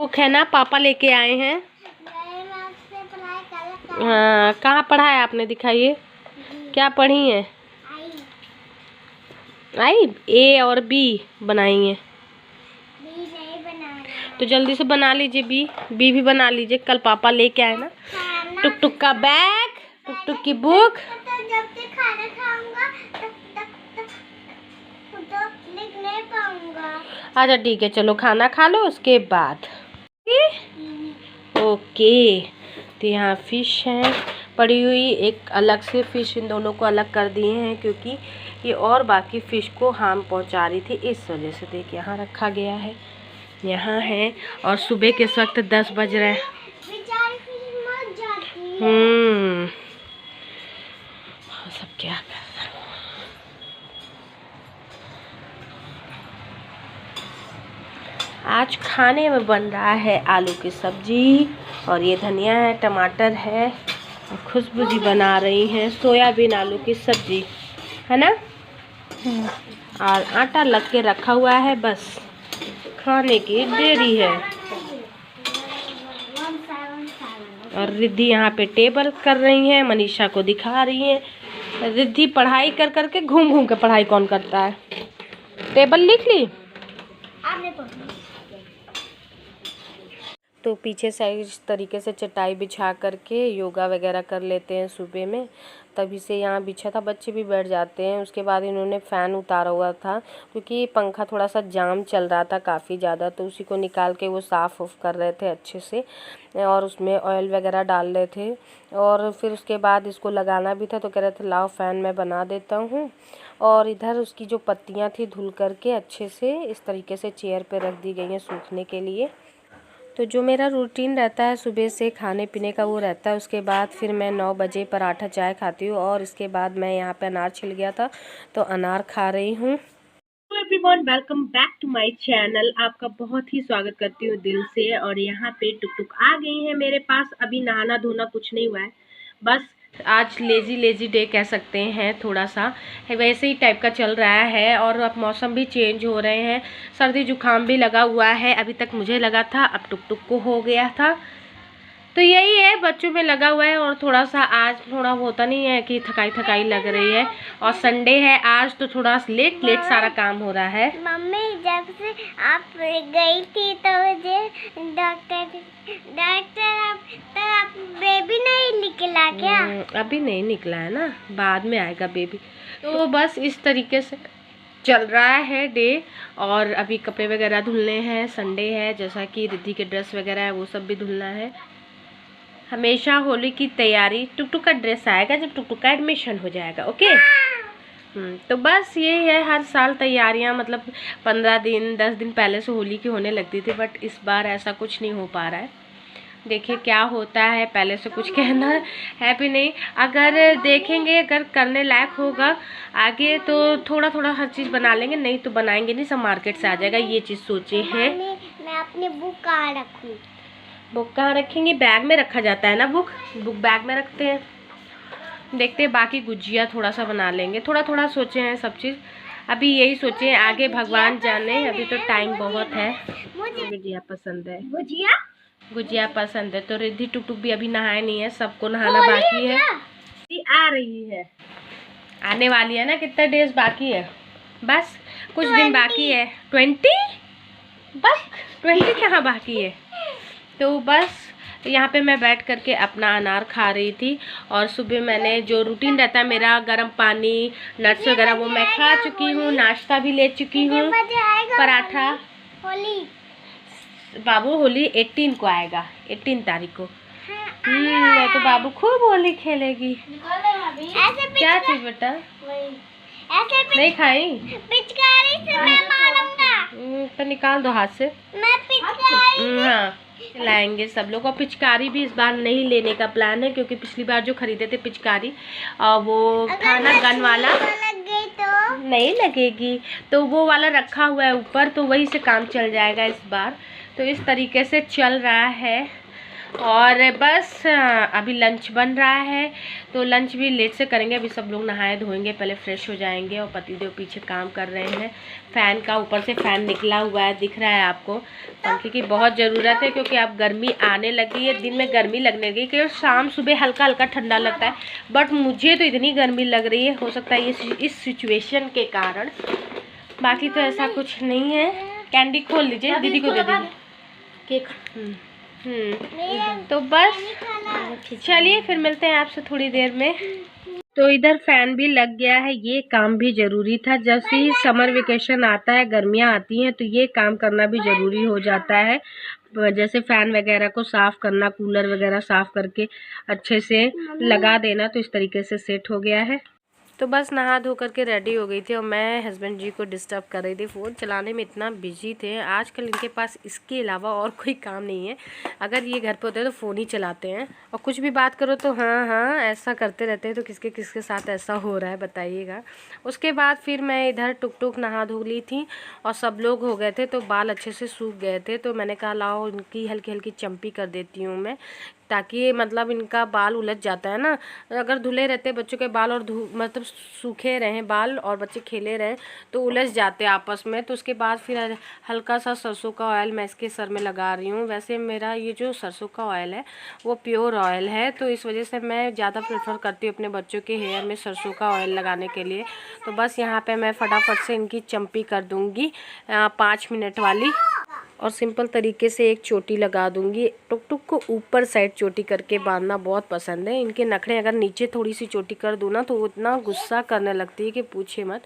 Book है ना, पापा लेके आए हैं। हाँ, कहाँ पढ़ा है आपने, दिखाइए क्या पढ़ी है। आई ए और बी बनाई है, तो जल्दी से बना लीजिए। बी भी बना लीजिए, कल पापा लेके आए ना। टुक टुक का बैग, टुक टुक की बुक। अच्छा ठीक है, चलो खाना खा लो उसके बाद। ओके, तो यहाँ फिश है पड़ी हुई, एक अलग से फिश इन दोनों को अलग कर दिए हैं क्योंकि ये और बाकी फ़िश को हार्म पहुंचा रही थी, इस वजह से। देखिए यहाँ रखा गया है, यहाँ है। और सुबह के इस वक्त 10 बज रहे हैं। सब क्या कर रहा है। आज खाने में बन रहा है आलू की सब्जी, और ये धनिया है, टमाटर है, और खुशबू जी बना रही हैं सोयाबीन आलू की सब्जी, है ना। और आटा लग के रखा हुआ है, बस खाने की देरी है। और रिद्धि यहाँ पे टेबल कर रही हैं, मनीषा को दिखा रही हैं। रिद्धि पढ़ाई कर करके घूम घूम के पढ़ाई कौन करता है। टेबल लिख ली आपने तो पीछे से इस तरीके से चटाई बिछा करके योगा वगैरह कर लेते हैं सुबह में, तभी से यहाँ बिछा था, बच्चे भी बैठ जाते हैं। उसके बाद इन्होंने फ़ैन उतारा हुआ था क्योंकि पंखा थोड़ा सा जाम चल रहा था काफ़ी ज़्यादा, तो उसी को निकाल के वो साफ़ उफ कर रहे थे अच्छे से, और उसमें ऑयल वगैरह डाल रहे थे। और फिर उसके बाद इसको लगाना भी था, तो कह रहे थे लाओ फ़ैन मैं बना देता हूँ। और इधर उसकी जो पत्तियाँ थी धुल करके अच्छे से इस तरीके से चेयर पर रख दी गई हैं सूखने के लिए। तो जो मेरा रूटीन रहता है सुबह से खाने पीने का वो रहता है। उसके बाद फिर मैं 9 बजे पराठा चाय खाती हूँ, और इसके बाद मैं यहाँ पे अनार छिल गया था तो अनार खा रही हूँ। Hello everyone, welcome back to my channel. आपका बहुत ही स्वागत करती हूँ दिल से। और यहाँ पे टुक टुक आ गई है मेरे पास। अभी नहाना धोना कुछ नहीं हुआ है, बस आज लेजी डे कह सकते हैं, थोड़ा सा वैसे ही टाइप का चल रहा है। और अब मौसम भी चेंज हो रहे हैं, सर्दी जुकाम भी लगा हुआ है। अभी तक मुझे लगा था, अब टुक टुक को हो गया था, तो यही है, बच्चों में लगा हुआ है। और थोड़ा सा आज थोड़ा होता नहीं है कि थकाई लग रही है, और संडे है आज तो थोड़ा लेट सारा काम हो रहा है। मम्मी जब से आप गई थी तो मुझे डॉक्टर आप बेबी नहीं निकला क्या? अभी नहीं निकला है ना, बाद में आएगा बेबी। तो बस इस तरीके से चल रहा है डे। और अभी कपड़े वगैरह धुलने हैं, संडे है, जैसा कि रिद्धि के ड्रेस वगैरह है वो सब भी धुलना है। हमेशा होली की तैयारी, टुक टुक का ड्रेस आएगा जब टुक टुक का एडमिशन हो जाएगा, ओके। तो बस ये है, हर साल तैयारियां, मतलब 15 दिन 10 दिन पहले से होली की होने लगती थी, बट इस बार ऐसा कुछ नहीं हो पा रहा है। देखिए क्या होता है, पहले से कुछ कहना है भी नहीं। अगर देखेंगे, अगर करने लायक होगा आगे तो थोड़ा थोड़ा हर चीज़ बना लेंगे, नहीं तो बनाएंगे नहीं, सब मार्केट से आ जाएगा, ये चीज़ सोचे हैं। मैं अपनी बुक कहाँ रखूँ? बुक कहाँ रखेंगे? बैग में रखा जाता है ना, बुक बैग में रखते हैं। देखते हैं, बाकी गुजिया थोड़ा सा बना लेंगे, थोड़ा थोड़ा सोचे हैं सब चीज़। अभी यही सोचे, आगे भगवान जाने, अभी तो टाइम बहुत है। गुजिया पसंद है, गुजिया पसंद है। तो रिद्धि टुक टुक भी अभी नहाए नहीं है, सबको नहाना बाकी है। आ रही है, आने वाली है ना, कितना डेज बाकी है, बस कुछ दिन बाकी है। 20 बस 20 कहाँ बाकी है। तो बस यहाँ पे मैं बैठ करके अपना अनार खा रही थी। और सुबह मैंने जो रूटीन रहता है मेरा, गर्म पानी नट्स वगैरह, वो मैं खा चुकी हूँ, नाश्ता भी ले चुकी हूँ। पराठा होली बाबू, होली 18 को आएगा, 18 तारीख को। तो बाबू खूब होली खेलेगी। क्या चीज बेटा? नहीं खाई पिचकारी से मैं मारूंगा। तो निकाल दो हाथ से। मैं पिचकारी हाँ लाएंगे सब लोग। और पिचकारी भी इस बार नहीं लेने का प्लान है, क्योंकि पिछली बार जो खरीदे थे पिचकारी वो था ना गन वाला, लग गई तो नहीं लगेगी, तो वो वाला रखा हुआ है ऊपर, तो वही से काम चल जाएगा इस बार। तो इस तरीके से चल रहा है। और बस अभी लंच बन रहा है, तो लंच भी लेट से करेंगे। अभी सब लोग नहाए धोएंगे, पहले फ्रेश हो जाएंगे। और पतिदेव पीछे काम कर रहे हैं। फ़ैन का ऊपर से फ़ैन निकला हुआ है, दिख रहा है आपको। पंखे की बहुत ज़रूरत है क्योंकि अब गर्मी आने लगी है। दिन में गर्मी लगने लगी क्योंकि शाम सुबह हल्का हल्का ठंडा लगता है, बट मुझे तो इतनी गर्मी लग रही है। हो सकता है इस सिचुएशन के कारण, बाकी तो ऐसा कुछ नहीं है। कैंडी खोल लीजिए, दीदी को दे दीजिए केक। तो बस चलिए फिर मिलते हैं आपसे थोड़ी देर में। तो इधर फैन भी लग गया है, ये काम भी ज़रूरी था। जैसे ही समर वेकेशन आता है, गर्मियाँ आती हैं, तो ये काम करना भी ज़रूरी हो जाता है। जैसे फ़ैन वगैरह को साफ़ करना, कूलर वगैरह साफ़ करके अच्छे से लगा देना, तो इस तरीके से सेट हो गया है। तो बस नहा धो करके रेडी हो गई थी और मैं हस्बैंड जी को डिस्टर्ब कर रही थी। फ़ोन चलाने में इतना बिजी थे आजकल, इनके पास इसके अलावा और कोई काम नहीं है। अगर ये घर पे होते हैं तो फ़ोन ही चलाते हैं, और कुछ भी बात करो तो हाँ हाँ ऐसा करते रहते हैं। तो किसके किसके साथ ऐसा हो रहा है बताइएगा। उसके बाद फिर मैं इधर टुक नहा धो ली थी और सब लोग हो गए थे, तो बाल अच्छे से सूख गए थे। तो मैंने कहा लाओ इनकी हल्की हल्की चंपी कर देती हूँ मैं, ताकि मतलब इनका बाल उलझ जाता है ना। अगर धुले रहते बच्चों के बाल और मतलब सूखे रहें बाल और बच्चे खेले रहें तो उलझ जाते हैं आपस में। तो उसके बाद फिर हल्का सा सरसों का ऑयल मैं इसके सर में लगा रही हूँ। वैसे मेरा ये जो सरसों का ऑयल है वो प्योर ऑयल है, तो इस वजह से मैं ज़्यादा प्रेफर करती हूँ अपने बच्चों के हेयर में सरसों का ऑयल लगाने के लिए। तो बस यहाँ पे मैं फटाफट से इनकी चंपी कर दूँगी 5 मिनट वाली, और सिंपल तरीके से एक चोटी लगा दूंगी। टुक को ऊपर साइड चोटी करके बांधना बहुत पसंद है। इनके नखरे अगर नीचे थोड़ी सी चोटी कर दूँ ना तो वो इतना गुस्सा करने लगती है कि पूछे मत।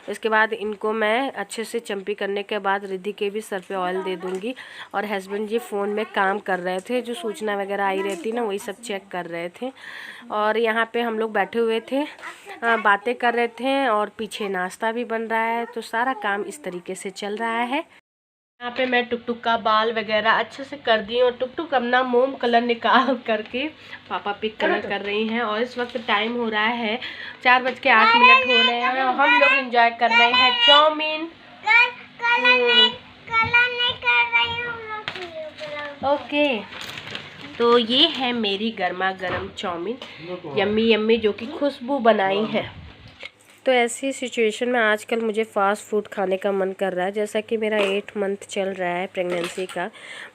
इसके बाद इनको मैं अच्छे से चंपी करने के बाद रिद्धि के भी सर पे ऑयल दे दूंगी। और हस्बैंड जी फ़ोन में काम कर रहे थे, जो सूचना वगैरह आई रहती ना वही सब चेक कर रहे थे। और यहाँ पे हम लोग बैठे हुए थे, बातें कर रहे थे, और पीछे नाश्ता भी बन रहा है। तो सारा काम इस तरीके से चल रहा है। यहाँ पे मैं टुक का बाल वगैरह अच्छे से कर दी और टुक अपना मोम कलर निकाल करके पापा पिक कलर कर रही हैं। और इस वक्त टाइम हो रहा है 4:08 हो रहे हैं और हम लोग एंजॉय कर रहे हैं चाउमीन। ओके, तो ये है मेरी गर्मा गर्म चाउमीन, यम्मी यम्मी, जो कि खुशबू बनाई है। तो ऐसी सिचुएशन में आजकल मुझे फ़ास्ट फूड खाने का मन कर रहा है, जैसा कि मेरा 8 मंथ चल रहा है प्रेगनेंसी का।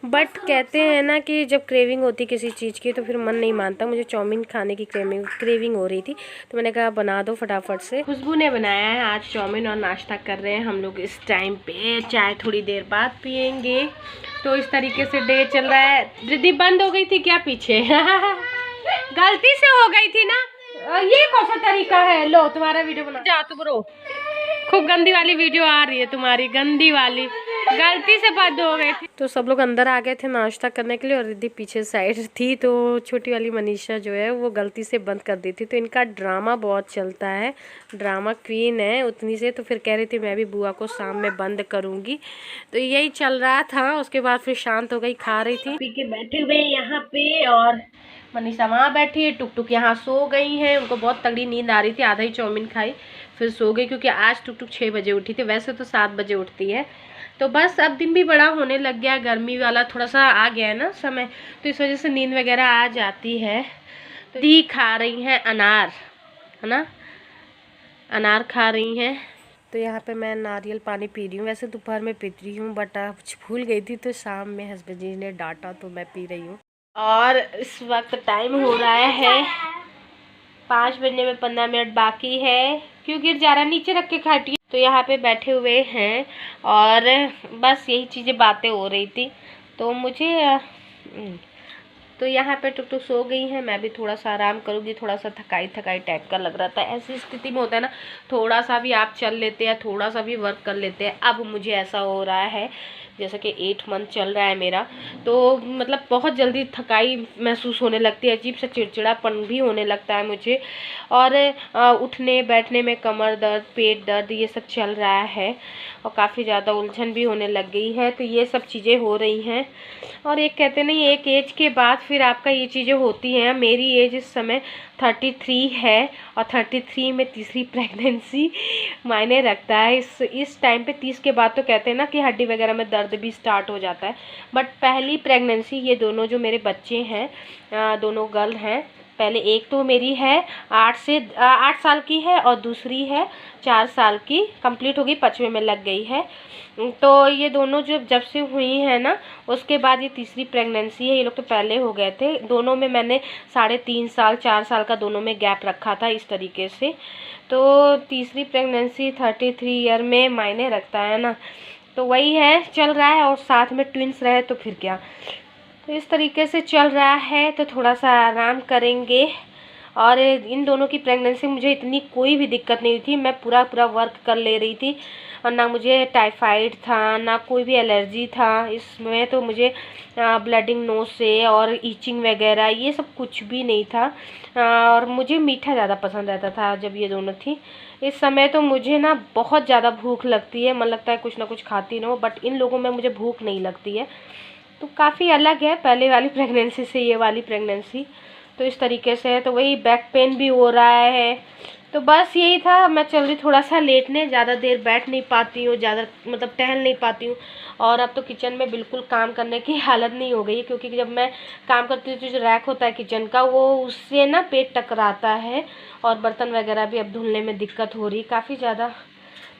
बट कहते हैं ना कि जब क्रेविंग होती किसी चीज़ की तो फिर मन नहीं मानता। मुझे चाउमीन खाने की क्रेविंग हो रही थी, तो मैंने कहा बना दो फटाफट से। खुशबू ने बनाया है आज चाउमीन और नाश्ता कर रहे हैं हम लोग इस टाइम पे। चाय थोड़ी देर बाद पियेंगे। तो इस तरीके से डे चल रहा है। दीदी बंद हो गई थी क्या पीछे? गलती से हो गई थी ना, ये कौन सा तरीका है? लो तुम्हारा वीडियो बना जा तुम रो। खूब गंदी वाली वीडियो आ रही है तुम्हारी, गंदी वाली, गलती से बंद हो गई थी। तो सब लोग अंदर आ गए थे नाश्ता करने के लिए और रिद्धि पीछे साइड थी। तो छोटी वाली मनीषा जो है वो गलती से बंद कर दी थी। तो इनका ड्रामा बहुत चलता है, ड्रामा क्वीन है उतनी से। तो फिर कह रही थी मैं भी बुआ को शाम में बंद करूँगी। तो यही चल रहा था। उसके बाद फिर शांत हो गई, खा रही थी, पी के बैठे हुए यहाँ पे। और मनीषा वहाँ बैठी है, टुक यहाँ सो गई हैं। उनको बहुत तगड़ी नींद आ रही थी, आधा ही चाउमीन खाई फिर सो गई, क्योंकि आज टुक 6 बजे उठी थी, वैसे तो 7 बजे उठती है। तो बस अब दिन भी बड़ा होने लग गया, गर्मी वाला थोड़ा सा आ गया है ना समय, तो इस वजह से नींद वगैरह आ जाती है। तो दी खा रही हैं अनार, है ना, अनार खा रही हैं। तो यहाँ पे मैं नारियल पानी पी रही हूँ। वैसे दोपहर में पी रही हूँ बट कुछ भूल गई थी, तो शाम में हस्बैंड जी ने डांटा तो मैं पी रही हूँ। और इस वक्त टाइम हो रहा है 5 बजने में 15 मिनट बाकी है। क्यों गिर जा रहा है? नीचे रख के खाटी। तो यहाँ पे बैठे हुए हैं और बस यही चीज़ें बातें हो रही थी। तो मुझे तो यहाँ पे टुक सो गई है, मैं भी थोड़ा सा आराम करूँगी। थोड़ा सा थकाई टाइप का लग रहा था। ऐसी स्थिति में होता है ना, थोड़ा सा भी आप चल लेते हैं, थोड़ा सा भी वर्क कर लेते हैं। अब मुझे ऐसा हो रहा है जैसा कि 8 मंथ चल रहा है मेरा, तो मतलब बहुत जल्दी थकाई महसूस होने लगती है, अजीब सा चिड़चिड़ापन भी होने लगता है मुझे। और उठने बैठने में कमर दर्द, पेट दर्द, ये सब चल रहा है और काफ़ी ज़्यादा उलझन भी होने लग गई है। तो ये सब चीज़ें हो रही हैं। और एक कहते नहीं, एक एज के बाद फिर आपका ये चीज़ें होती हैं। मेरी एज इस समय 33 है और 33 में तीसरी प्रेगनेंसी मायने रखता है। इस टाइम पे 30 के बाद तो कहते हैं ना कि हड्डी वगैरह में दर्द भी स्टार्ट हो जाता है, बट पहली प्रेगनेंसी ये दोनों जो मेरे बच्चे हैं, दोनों गर्ल हैं। पहले एक तो मेरी है 8 साल की है और दूसरी है 4 साल की, कंप्लीट हो गई, 5वें में लग गई है। तो ये दोनों जब से हुई है ना, उसके बाद ये तीसरी प्रेगनेंसी है। ये लोग तो पहले हो गए थे। दोनों में मैंने 3.5 साल 4 साल का दोनों में गैप रखा था इस तरीके से। तो तीसरी प्रेगनेंसी 33 ईयर में मायने रखता है ना, तो वही है, चल रहा है। और साथ में ट्विंस रहे तो फिर क्या। तो इस तरीके से चल रहा है, तो थोड़ा सा आराम करेंगे। और इन दोनों की प्रेगनेंसी मुझे इतनी कोई भी दिक्कत नहीं थी, मैं पूरा वर्क कर ले रही थी और ना मुझे टाइफाइड था, ना कोई भी एलर्जी था। इसमें तो मुझे ब्लडिंग नोज से और ईचिंग वगैरह ये सब कुछ भी नहीं था। और मुझे मीठा ज़्यादा पसंद रहता था जब ये दोनों थी। इस समय तो मुझे ना बहुत ज़्यादा भूख लगती है, मन लगता है कुछ ना कुछ खाती ना, बट इन लोगों में मुझे भूख नहीं लगती है। तो काफ़ी अलग है पहले वाली प्रेगनेंसी से ये वाली प्रेगनेंसी। तो इस तरीके से है। तो वही बैक पेन भी हो रहा है। तो बस यही था, मैं चल रही थोड़ा सा लेटने, ज़्यादा देर बैठ नहीं पाती हूँ, ज़्यादा मतलब टहल नहीं पाती हूँ। और अब तो किचन में बिल्कुल काम करने की हालत नहीं हो गई, क्योंकि जब मैं काम करती हूँ तो जो रैक होता है किचन का, वो उससे ना पेट टकराता है और बर्तन वगैरह भी अब धुलने में दिक्कत हो रही, काफ़ी ज़्यादा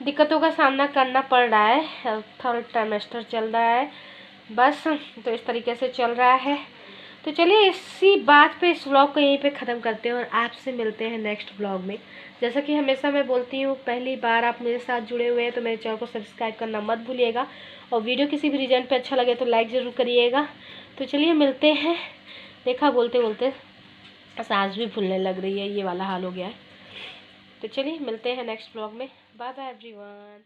दिक्कतों का सामना करना पड़ रहा है। 3rd ट्राइमेस्टर चल रहा है बस, तो इस तरीके से चल रहा है। तो चलिए इसी बात पे इस व्लॉग को यहीं पे ख़त्म करते हैं और आपसे मिलते हैं नेक्स्ट व्लॉग में। जैसा कि हमेशा मैं बोलती हूँ, पहली बार आप मेरे साथ जुड़े हुए हैं तो मेरे चैनल को सब्सक्राइब करना मत भूलिएगा, और वीडियो किसी भी रीजन पे अच्छा लगे तो लाइक ज़रूर करिएगा। तो चलिए मिलते हैं। देखा बोलते बोलते सांस भी फूलने लग रही है, ये वाला हाल हो गया है। तो चलिए मिलते हैं नेक्स्ट व्लॉग में। Bye bye everyone.